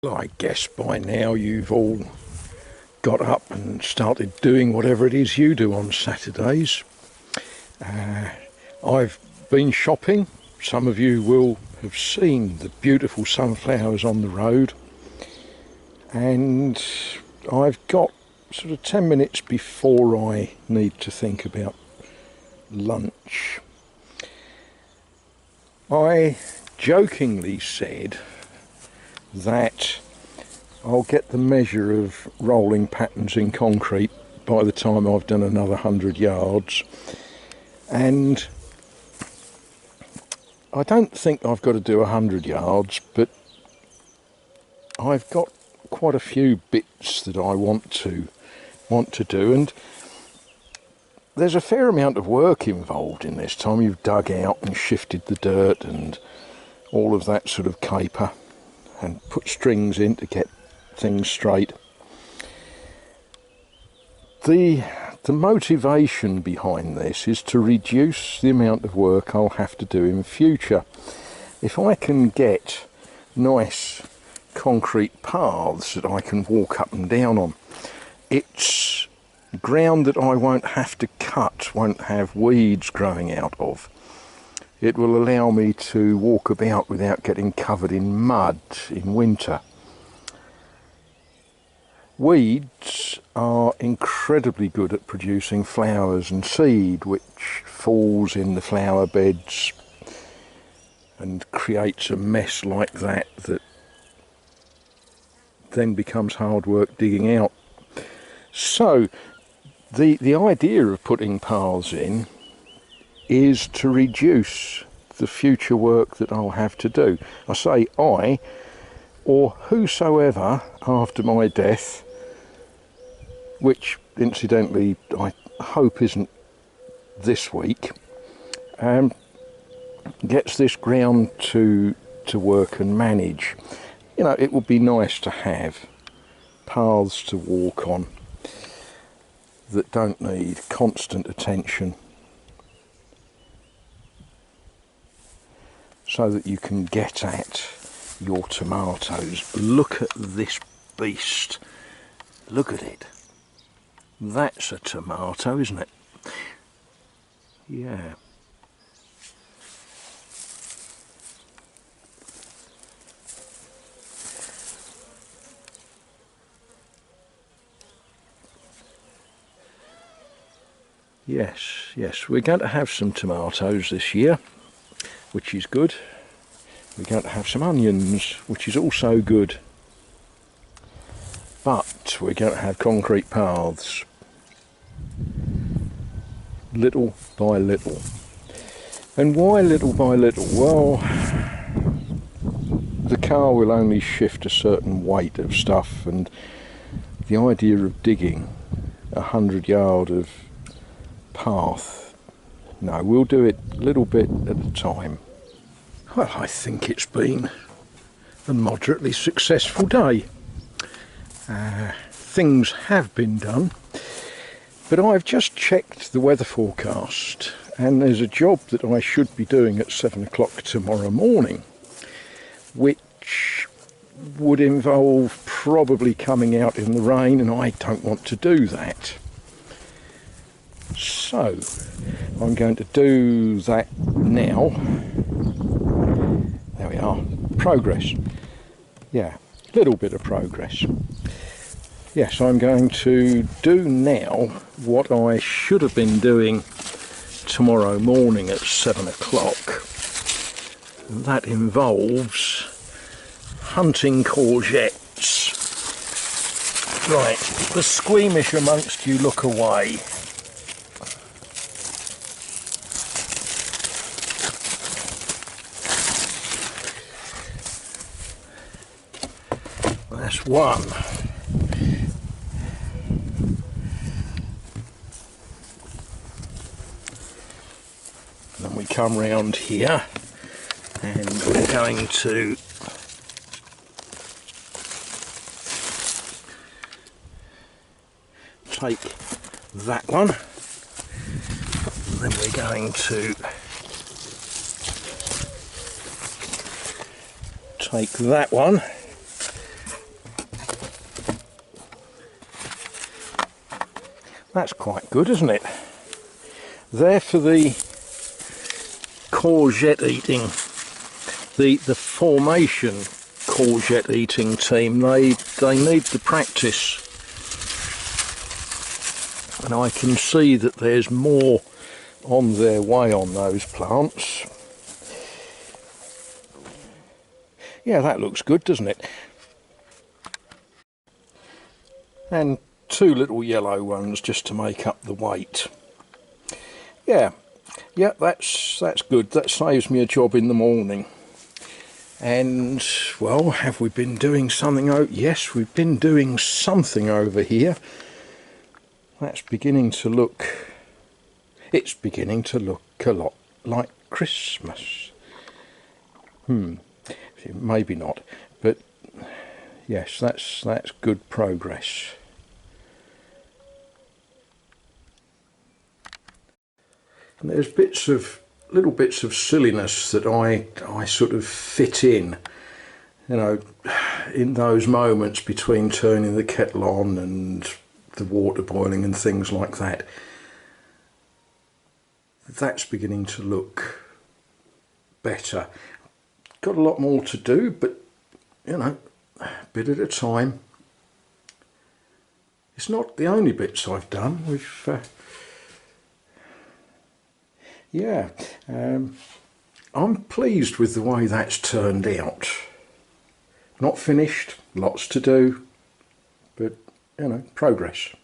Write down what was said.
Well, I guess by now you've all got up and started doing whatever it is you do on Saturdays. I've been shopping. Some of you will have seen the beautiful sunflowers on the road, and I've got sort of 10 minutes before I need to think about lunch. I jokingly said that I'll get the measure of rolling patterns in concrete by the time I've done another 100 yards, and I don't think I've got to do 100 yards, but I've got quite a few bits that I want to do, and there's a fair amount of work involved in this. Time you've dug out and shifted the dirt and all of that sort of caper, and put strings in to get things straight. The motivation behind this is to reduce the amount of work I'll have to do in future. If I can get nice concrete paths that I can walk up and down on, it's ground that I won't have to cut, won't have weeds growing out of. It will allow me to walk about without getting covered in mud in winter. Weeds are incredibly good at producing flowers and seed, which falls in the flower beds and creates a mess like that that then becomes hard work digging out. So the idea of putting paths in is to reduce the future work that I'll have to do. I say I, or whosoever after my death, which incidentally I hope isn't this week, gets this ground to work and manage. You know, it would be nice to have paths to walk on that don't need constant attention, so that you can get at your tomatoes. Look at this beast. Look at it. That's a tomato, isn't it? Yeah. Yes, we're going to have some tomatoes this year, which is good. We're going to have some onions, which is also good. But we're going to have concrete paths, little by little. And why little by little? Well, the car will only shift a certain weight of stuff, and the idea of digging 100 yard of path, no, we'll do it a little bit at a time. Well, I think it's been a moderately successful day. Things have been done, but I've just checked the weather forecast, and there's a job that I should be doing at 7 o'clock tomorrow morning, which would involve probably coming out in the rain, and I don't want to do that. So I'm going to do that now. There we are. Progress. Yeah, a little bit of progress. Yes, I'm going to do now what I should have been doing tomorrow morning at 7 o'clock. That involves hunting courgettes. Right, the squeamish amongst you look away. That's one. Then we come round here and we're going to take that one. Then we're going to take that one That's quite good, isn't it? There for the courgette eating, the formation courgette eating team. They need the practice, and I can see that there's more on their way on those plants. Yeah, that looks good, doesn't it? And 2 little yellow ones just to make up the weight. Yeah, that's good. That saves me a job in the morning. And, well, have we been doing something? Oh, yes, we've been doing something over here. That's beginning to look... It's beginning to look a lot like Christmas. Maybe not, but yes, that's good progress. And there's little bits of silliness that I sort of fit in, you know, in those moments between turning the kettle on and the water boiling and things like that. That's beginning to look better. Got a lot more to do, but you know, a bit at a time. It's not the only bits I've done. I'm pleased with the way that's turned out. Not finished, lots to do, but you know, progress.